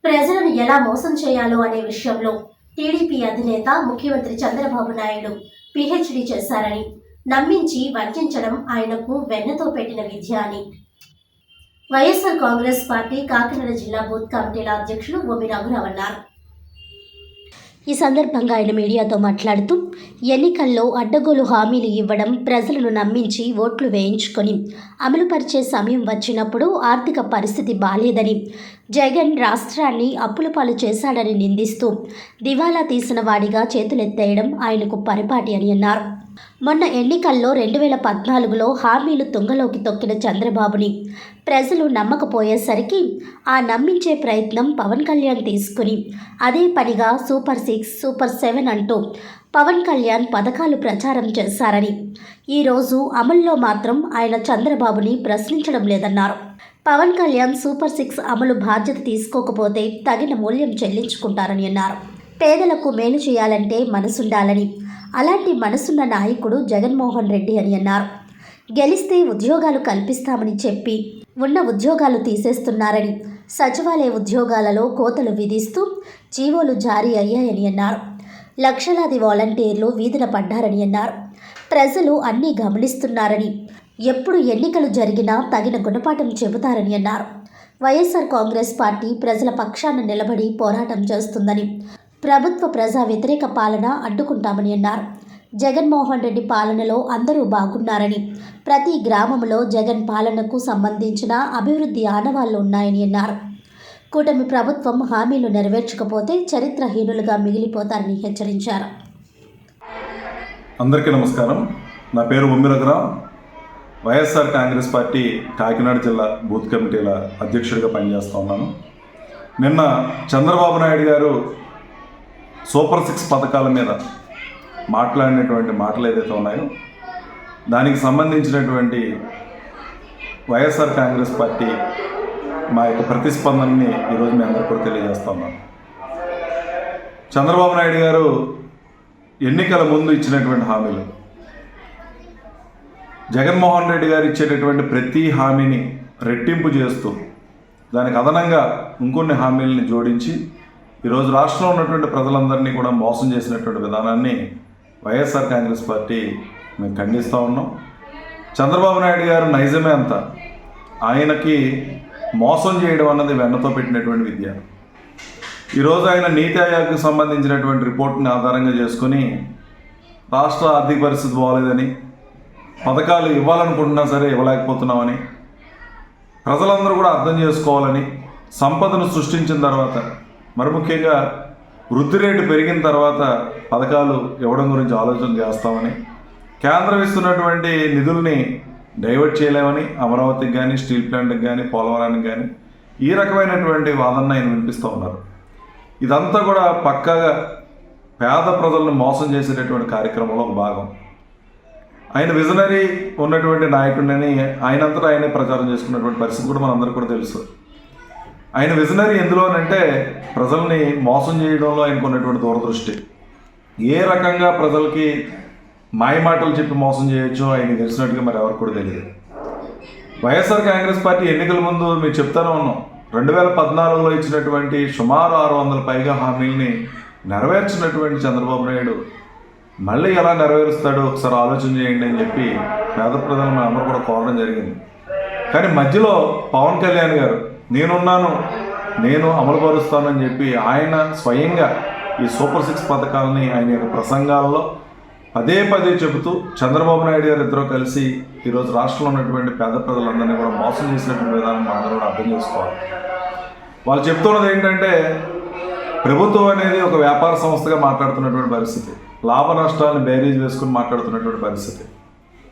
ప్రజలను ఎలా మోసం చేయాలో అనే విషయంలో టీడీపీ అధినేత ముఖ్యమంత్రి చంద్రబాబు నాయుడు పీహెచ్డీ చేశారని, నమ్మించి వంచడం ఆయనకు వెన్నతో పెట్టిన విద్య అని వైఎస్ఆర్ కాంగ్రెస్ పార్టీ కాకినాడ జిల్లా బూత్ కమిటీల అధ్యక్షులు బొమ్మి రఘురావు అన్నారు. ఈ సందర్భంగా ఆయన మీడియాతో మాట్లాడుతూ, ఎన్నికల్లో అడ్డగోలు హామీలు ఇవ్వడం, ప్రజలను నమ్మించి ఓట్లు వేయించుకొని అమలుపరిచే సమయం వచ్చినప్పుడు ఆర్థిక పరిస్థితి బాలేదని, జగన్ రాష్ట్రాన్ని అప్పుల పాలు చేశాడని నిందిస్తూ దివాలా తీసిన వాడిగా చేతులెత్తేయడం ఆయనకు పరిపాటి అని అన్నారు. మొన్న ఎన్నికల్లో 2014లో హామీలు తుంగలోకి తొక్కిన చంద్రబాబుని ప్రజలు నమ్మకపోయేసరికి ఆ నమ్మించే ప్రయత్నం పవన్ కళ్యాణ్ తీసుకుని అదే పనిగా సూపర్ 6, సూపర్ 7 అంటూ పవన్ కళ్యాణ్ పథకాలు ప్రచారం చేశారని, ఈరోజు అమల్లో మాత్రం ఆయన చంద్రబాబుని ప్రశ్నించడం లేదన్నారు. పవన్ కళ్యాణ్ సూపర్ 6 అమలు బాధ్యత తీసుకోకపోతే తగిన మూల్యం చెల్లించుకుంటారని అన్నారు. పేదలకు మేలు చేయాలంటే మనసుండాలని, అలాంటి మనసున్న నాయకుడు జగన్మోహన్ రెడ్డి అని అన్నారు. గెలిస్తే ఉద్యోగాలు కల్పిస్తామని చెప్పి ఉన్న ఉద్యోగాలు తీసేస్తున్నారని, సచివాలయ ఉద్యోగాలలో కోతలు విధిస్తూ జీవోలు జారీ అయ్యాయని అన్నారు. లక్షలాది వాలంటీర్లు వీధిన పడ్డారని అన్నారు. ప్రజలు అన్నీ గమనిస్తున్నారని, ఎప్పుడు ఎన్నికలు జరిగినా తగిన గుణపాఠం చెబుతారని అన్నారు. వైఎస్ఆర్ కాంగ్రెస్ పార్టీ ప్రజల పక్షాన నిలబడి పోరాటం చేస్తుందని, ప్రభుత్వ ప్రజా వ్యతిరేక పాలన అడ్డుకుంటామని అన్నారు. జగన్మోహన్ రెడ్డి పాలనలో అందరూ బాగున్నారని, ప్రతి గ్రామంలో జగన్ పాలనకు సంబంధించిన అభివృద్ధి ఆనవాళ్లు ఉన్నాయని అన్నారు. కూటమి ప్రభుత్వం హామీలు నెరవేర్చకపోతే చరిత్రహీనులుగా మిగిలిపోతారని హెచ్చరించారు. అందరికీ నమస్కారం. నా పేరు బొమ్మి రఘురావు. వైఎస్ఆర్ కాంగ్రెస్ పార్టీ కాకినాడ జిల్లా బూత్ కమిటీల అధ్యక్షుడిగా పనిచేస్తూ ఉన్నాను. నిన్న చంద్రబాబు నాయుడు గారు సూపర్ 6 పథకాల మీద మాట్లాడినటువంటి మాటలు ఏదైతే ఉన్నాయో దానికి సంబంధించినటువంటి వైఎస్ఆర్ కాంగ్రెస్ పార్టీ మా యొక్క ప్రతిస్పందనని ఈరోజు మేము అందరూ కూడా తెలియజేస్తా ఉన్నాం. చంద్రబాబు నాయుడు గారు ఎన్నికల ముందు ఇచ్చినటువంటి హామీలు, జగన్మోహన్ రెడ్డి గారు ఇచ్చేటటువంటి ప్రతి హామీని రెట్టింపు చేస్తూ దానికి అదనంగా ఇంకొన్ని హామీలని జోడించి ఈరోజు రాష్ట్రంలో ఉన్నటువంటి ప్రజలందరినీ కూడా మోసం చేసినటువంటి విధానాన్ని వైఎస్ఆర్ కాంగ్రెస్ పార్టీ మేము ఖండిస్తూ ఉన్నాం. చంద్రబాబు నాయుడు గారు నైజమే అంత, ఆయనకి మోసం చేయడం అన్నది వెన్నతో పెట్టినటువంటి విద్య. ఈరోజు ఆయన నీతి ఆయోగ్కి సంబంధించినటువంటి రిపోర్ట్ని ఆధారంగా చేసుకుని రాష్ట్ర ఆర్థిక పరిస్థితి బాగోలేదని, పథకాలు ఇవ్వాలనుకుంటున్నా సరే ఇవ్వలేకపోతున్నామని, ప్రజలందరూ కూడా అర్థం చేసుకోవాలని, సంపదను సృష్టించిన తర్వాత మరి ముఖ్యంగా వృద్ధి రేటు పెరిగిన తర్వాత పథకాలు ఇవ్వడం గురించి ఆలోచన చేస్తామని, కేంద్రం ఇస్తున్నటువంటి నిధుల్ని డైవర్ట్ చేయలేమని, అమరావతికి కానీ, స్టీల్ ప్లాంట్కి కానీ, పోలవరానికి కానీ ఈ రకమైనటువంటి వాదన ఆయన వినిపిస్తూ ఉన్నారు. ఇదంతా కూడా పక్కాగా పేద ప్రజలను మోసం చేసేటటువంటి కార్యక్రమంలో ఒక భాగం. ఆయన విజనరీ ఉన్నటువంటి నాయకుడిని ఆయనంతటా ఆయనే ప్రచారం చేసుకున్నటువంటి పరిస్థితి కూడా మనందరికీ కూడా తెలుసు. ఆయన విజనరీ ఎందులోనంటే ప్రజల్ని మోసం చేయడంలో ఆయనకు ఉన్నటువంటి దూరదృష్టి. ఏ రకంగా ప్రజలకి మాయమాటలు చెప్పి మోసం చేయొచ్చో ఆయన తెలిసినట్టుగా మరి ఎవరికి కూడా తెలియదు. వైఎస్ఆర్ కాంగ్రెస్ పార్టీ ఎన్నికల ముందు మేము చెప్తానే ఉన్నాం, 2014లో ఇచ్చినటువంటి సుమారు 600 పైగా హామీల్ని నెరవేర్చినటువంటి చంద్రబాబు నాయుడు మళ్ళీ ఎలా నెరవేరుస్తాడో ఒకసారి ఆలోచన చేయండి అని చెప్పి పేద ప్రజలను అందరూ కూడా కోరడం జరిగింది. కానీ మధ్యలో పవన్ కళ్యాణ్ గారు నేనున్నాను, నేను అమలుపరుస్తానని చెప్పి ఆయన స్వయంగా ఈ సూపర్ 6 పథకాలని ఆయన యొక్క ప్రసంగాల్లో పదే చెబుతూ చంద్రబాబు నాయుడు గారు ఇద్దరు కలిసి ఈరోజు రాష్ట్రంలో ఉన్నటువంటి పేద ప్రజలందరినీ కూడా మోసం చేసినటువంటి విధానం అందరూ కూడా అర్థం చేసుకోవాలి. వాళ్ళు చెప్తున్నది ఏంటంటే ప్రభుత్వం అనేది ఒక వ్యాపార సంస్థగా మాట్లాడుతున్నటువంటి పరిస్థితి, లాభ నష్టాలను బేరీజ్ వేసుకుని మాట్లాడుతున్నటువంటి పరిస్థితి,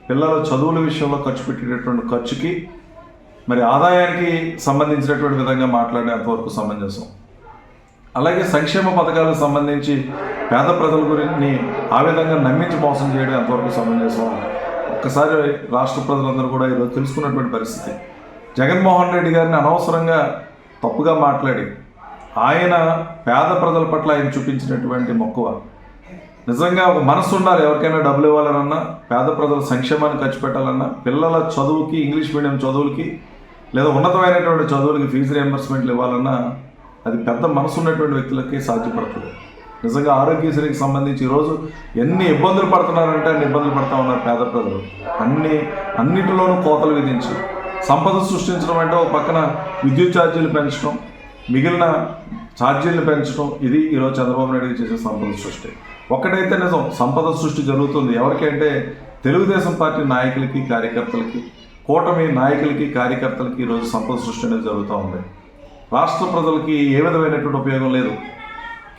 పిల్లల చదువుల విషయంలో ఖర్చు పెట్టేటటువంటి ఖర్చుకి మరి ఆదాయానికి సంబంధించినటువంటి విధంగా మాట్లాడే అంతవరకు సమంజసం. అలాగే సంక్షేమ పథకాలకు సంబంధించి పేద ప్రజల గురించి ఆ విధంగా నమ్మించి మోసం చేయడం అంతవరకు సమంజసం. ఒక్కసారి రాష్ట్ర ప్రజలందరూ కూడా ఈరోజు తెలుసుకున్నటువంటి పరిస్థితి. జగన్మోహన్ రెడ్డి గారిని అనవసరంగా తప్పుగా మాట్లాడి ఆయన పేద ప్రజల పట్ల ఆయన చూపించినటువంటి మక్కువ, నిజంగా ఒక మనసు ఉండాలి. ఎవరికైనా డబ్బులు ఇవ్వాలన్నా, పేద ప్రజల సంక్షేమాన్ని ఖర్చు పెట్టాలన్నా, పిల్లల చదువుకి, ఇంగ్లీష్ మీడియం చదువులకి లేదా ఉన్నతమైనటువంటి చదువులకి ఫీజు రియంబర్స్మెంట్లు ఇవ్వాలన్నా అది పెద్ద మనసు ఉన్నటువంటి వ్యక్తులకి సాధ్యపడుతుంది. నిజంగా ఆరోగ్యశ్రీకి సంబంధించి ఈరోజు ఎన్ని ఇబ్బందులు పడుతున్నారంటే అన్ని ఇబ్బందులు పడుతూ ఉన్నారు పేద ప్రజలు. అన్నిటిలోనూ కోతలు విధించి సంపద సృష్టించడం అంటే ఒక పక్కన విద్యుత్ ఛార్జీలు పెంచడం, మిగిలిన ఛార్జీలు పెంచడం, ఇది ఈరోజు చంద్రబాబు నాయుడు చేసే సంపద సృష్టి. ఒక్కటైతే నిజం, సంపద సృష్టి జరుగుతుంది. ఎవరికి అంటే తెలుగుదేశం పార్టీ నాయకులకి, కార్యకర్తలకి, కూటమి నాయకులకి, కార్యకర్తలకి ఈరోజు సంపద సృష్టి అనేది జరుగుతూ ఉంది. రాష్ట్ర ప్రజలకి ఏ విధమైనటువంటి ఉపయోగం లేదు.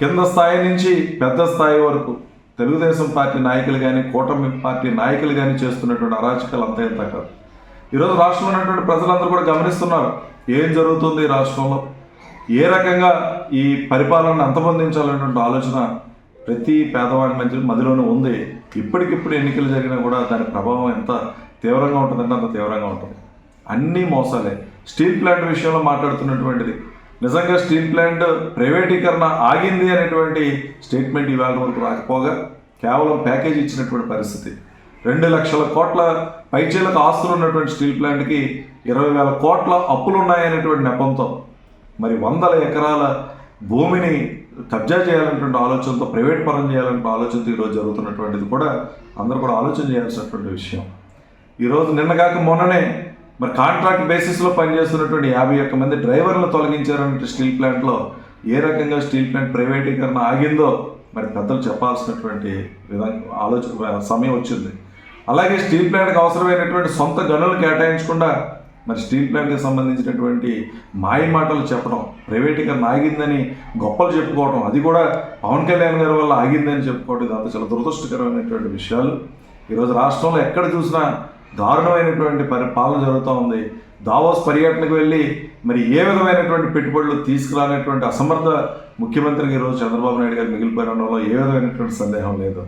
కింద స్థాయి నుంచి పెద్ద స్థాయి వరకు తెలుగుదేశం పార్టీ నాయకులు కానీ, కూటమి పార్టీ నాయకులు కానీ చేస్తున్నటువంటి అరాచకాలు అంతా ఇంత కాదు. ఈరోజు రాష్ట్రంలో ఉన్నటువంటి ప్రజలందరూ కూడా గమనిస్తున్నారు ఏం జరుగుతుంది రాష్ట్రంలో, ఏ రకంగా ఈ పరిపాలనను అంతమొందించాలనేటువంటి ఆలోచన ప్రతి పేదవాడి మధ్యలోనూ ఉంది. ఇప్పటికిప్పుడు ఎన్నికలు జరిగినా కూడా దాని ప్రభావం ఎంత తీవ్రంగా ఉంటుందంటే అంత తీవ్రంగా ఉంటుంది. అన్నీ మోసాలే. స్టీల్ ప్లాంట్ విషయంలో మాట్లాడుతున్నటువంటిది నిజంగా స్టీల్ ప్లాంట్ ప్రైవేటీకరణ ఆగింది అనేటువంటి స్టేట్మెంట్ ఇవాళ వరకు రాకపోగా కేవలం ప్యాకేజ్ ఇచ్చినటువంటి పరిస్థితి. 2 లక్షల కోట్ల పైచీలకు ఆస్తులు ఉన్నటువంటి స్టీల్ ప్లాంట్కి 20,000 కోట్ల అప్పులు ఉన్నాయనేటువంటి నెపంతో మరి 100 ఎకరాల భూమిని కబ్జా చేయాలనేటువంటి ఆలోచనతో, ప్రైవేట్ పరం చేయాలనే ఆలోచనతో ఈరోజు జరుగుతున్నటువంటిది కూడా అందరూ కూడా ఆలోచన చేయాల్సినటువంటి విషయం. ఈరోజు నిన్నగాక మొన్ననే మరి కాంట్రాక్ట్ బేసిస్లో పనిచేస్తున్నటువంటి 51 మంది డ్రైవర్లను తొలగించారన్నట్టు స్టీల్ ప్లాంట్లో ఏ రకంగా స్టీల్ ప్లాంట్ ప్రైవేటీకరణ ఆగిందో మరి పెద్దలు చెప్పాల్సినటువంటి సమయం వచ్చింది. అలాగే స్టీల్ ప్లాంట్కి అవసరమైనటువంటి సొంత గనులు కేటాయించకుండా మరి స్టీల్ ప్లాంట్కి సంబంధించినటువంటి మాయ మాటలు చెప్పడం, ప్రైవేటీకరణ ఆగిందని గొప్పలు చెప్పుకోవడం, అది కూడా పవన్ కళ్యాణ్ గారి వల్ల ఆగిందని చెప్పుకోవడం, ఇదంతా చాలా దురదృష్టకరమైనటువంటి విషయాలు. ఈరోజు రాష్ట్రంలో ఎక్కడ చూసినా దారుణమైనటువంటి పాలన జరుగుతూ ఉంది. దావోస్ పర్యటనకు వెళ్ళి మరి ఏ విధమైనటువంటి పెట్టుబడులు తీసుకురానటువంటి అసమర్థ ముఖ్యమంత్రికి ఈరోజు చంద్రబాబు నాయుడు గారు మిగిలిపోవడంలో ఏ విధమైనటువంటి సందేహం లేదు.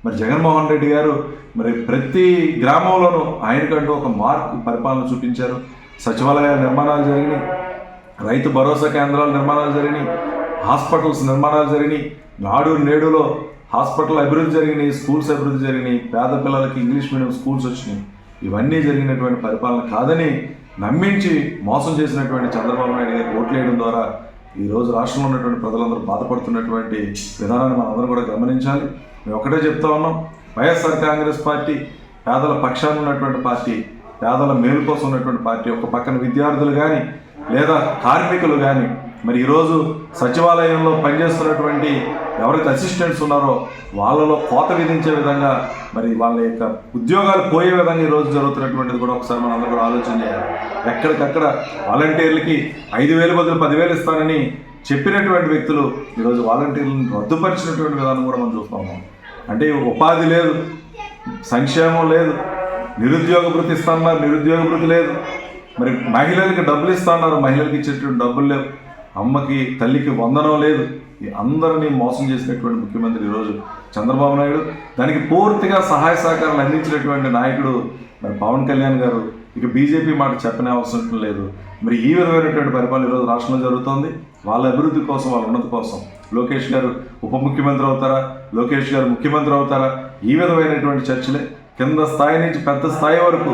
మరి జగన్మోహన్ రెడ్డి గారు మరి ప్రతి గ్రామంలోనూ ఆయనకంటూ ఒక మార్క్ పరిపాలన చూపించారు. సచివాలయాల నిర్మాణాలు జరిగినాయి, రైతు భరోసా కేంద్రాల నిర్మాణాలు జరిగినాయి, హాస్పిటల్స్ నిర్మాణాలు జరిగినాయి, నాడు నేడులో హాస్పిటల్ అభివృద్ధి జరిగినాయి, స్కూల్స్ అభివృద్ధి జరిగినాయి, పేద పిల్లలకి ఇంగ్లీష్ మీడియం స్కూల్స్ వచ్చినాయి. ఇవన్నీ జరిగినటువంటి పరిపాలన కాదని నమ్మించి మోసం చేసినటువంటి చంద్రబాబు నాయుడు గారికి ఓట్లు వేయడం ద్వారా ఈరోజు రాష్ట్రంలో ఉన్నటువంటి ప్రజలందరూ బాధపడుతున్నటువంటి విధానాన్ని మనం అందరం కూడా గమనించాలి. మేము ఒకటే చెప్తా ఉన్నాం, వైఎస్ఆర్ కాంగ్రెస్ పార్టీ పేదల పక్షాన ఉన్నటువంటి పార్టీ, పేదల మేలు కోసం ఉన్నటువంటి పార్టీ. ఒక పక్కన విద్యార్థులు కానీ లేదా కార్మికులు కానీ మరి ఈరోజు సచివాలయంలో పనిచేస్తున్నటువంటి ఎవరైతే అసిస్టెంట్స్ ఉన్నారో వాళ్ళలో కోత విధించే విధంగా మరి వాళ్ళ యొక్క ఉద్యోగాలు పోయే విధంగా ఈరోజు జరుగుతున్నటువంటిది కూడా ఒకసారి మనం అందరూ కూడా ఆలోచన చేయాలి. ఎక్కడికక్కడ వాలంటీర్లకి 5,000 బదులు 10,000 ఇస్తానని చెప్పినటువంటి వ్యక్తులు ఈరోజు వాలంటీర్లను రద్దుపరిచినటువంటి విధానం కూడా మనం చూస్తూ ఉన్నాం. అంటే ఉపాధి లేదు, సంక్షేమం లేదు, నిరుద్యోగ భృతి ఇస్తున్నారు, నిరుద్యోగ భృతి లేదు. మరి మహిళలకి డబ్బులు ఇస్తున్నారు, మహిళలకు ఇచ్చేటువంటి డబ్బులు లేవు. అమ్మకి తల్లికి వందనం లేదు. అందరినీ మోసం చేసినటువంటి ముఖ్యమంత్రి ఈరోజు చంద్రబాబు నాయుడు. దానికి పూర్తిగా సహాయ సహకారాలు అందించినటువంటి నాయకుడు మరి పవన్ కళ్యాణ్ గారు. ఇక బీజేపీ మాట చెప్పనే అవసరం లేదు. మరి ఈ విధమైనటువంటి పరిపాలన ఈరోజు రాష్ట్రంలో జరుగుతోంది. వాళ్ళ అభివృద్ధి కోసం, వాళ్ళ ఉన్నతి కోసం లోకేష్ గారు ఉప ముఖ్యమంత్రి అవుతారా, లోకేష్ గారు ముఖ్యమంత్రి అవుతారా, ఈ విధమైనటువంటి చర్చలే. కింద స్థాయి నుంచి పెద్ద స్థాయి వరకు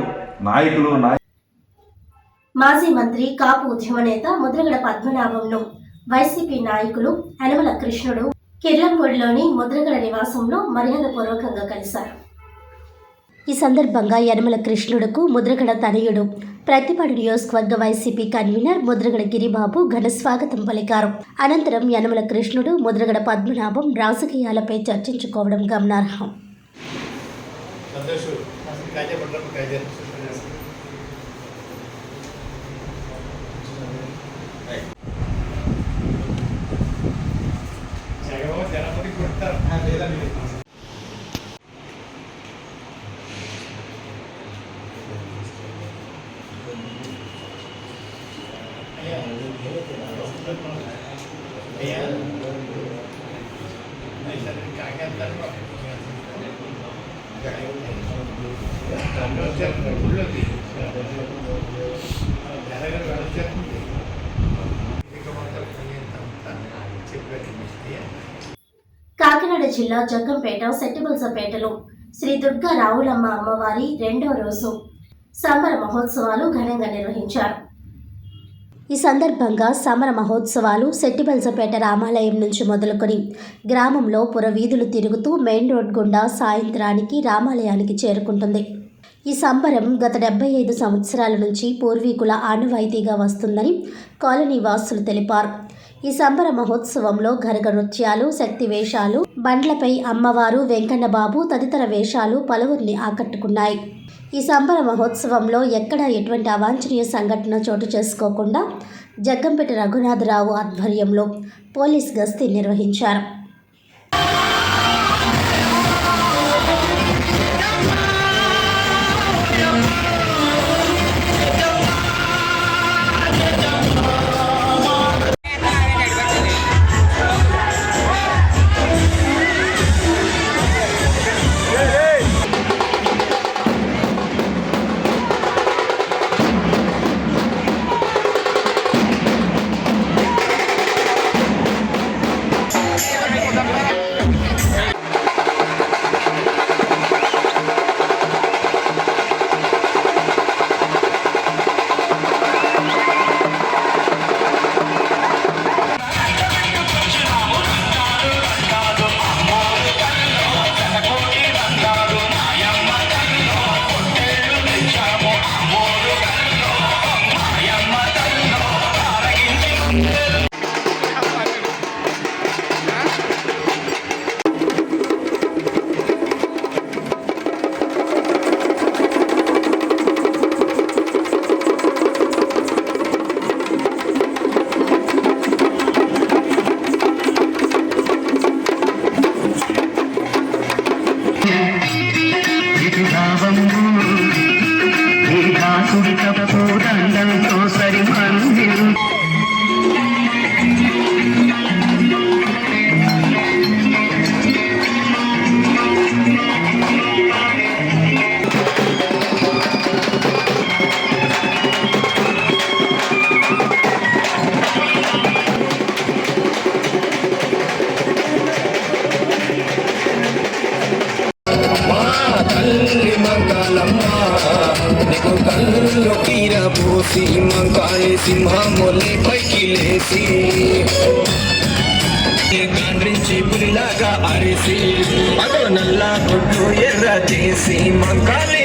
నాయకులు మాజీ మంత్రి కాపు ఉద్యమ నేత ముద్రగడ పద్మనాభంను వైసీపీ నాయకులు యనమల కృష్ణుడు కిర్లంపూడిలోని ముద్రగడ నివాసంలో మర్యాదపూర్వకంగా కలిశారు. ఈ సందర్భంగా యనమల కృష్ణుడుకు ముద్రగడ తనయుడు ప్రతిపాడు నియోజకవర్గ వైసీపీ కన్వీనర్ ముద్రగడ గిరిబాబు ఘన స్వాగతం పలికారు. అనంతరం యనమల కృష్ణుడు ముద్రగడ పద్మనాభం రాజకీయాలపై చర్చించుకోవడం గమనార్హం. కాకినాడ జిల్లా జగ్గంపేట సెట్టిబుల్సపేటలో శ్రీ దుర్గా రావులమ్మ అమ్మవారి 2వ రోజు సంబర మహోత్సవాలు ఘనంగా నిర్వహించారు. ఈ సందర్భంగా సమర మహోత్సవాలు సెట్టిబల్సపేట రామాలయం నుంచి మొదలుకొని గ్రామంలో పురవీధులు తిరుగుతూ మెయిన్ రోడ్ గుండా సాయంత్రానికి రామాలయానికి చేరుకుంటుంది. ఈ సంబరం గత 75 సంవత్సరాల నుంచి పూర్వీకుల ఆనవాయితీగా వస్తుందని కాలనీ వాసులు తెలిపారు. ఈ సంబర మహోత్సవంలో గరగ నృత్యాలు, శక్తి వేషాలు, బండ్లపై అమ్మవారు, వెంకన్నబాబు తదితర వేషాలు పలువురిని ఆకట్టుకున్నాయి. ఈ సంబర మహోత్సవంలో ఎక్కడా ఎటువంటి అవాంఛనీయ సంఘటన చోటు చేసుకోకుండా జగ్గంపేట రఘునాథరావు ఆధ్వర్యంలో పోలీస్ గస్తీ నిర్వహించారు. నీకు కళ్ళు కీరబోసి మంకాళి సింహములే పైకి లేసి గాండ్రించి పులిలాగా అరిసి అదో నల్ల గుడ్డు ఎర్ర చేసి మంకాళి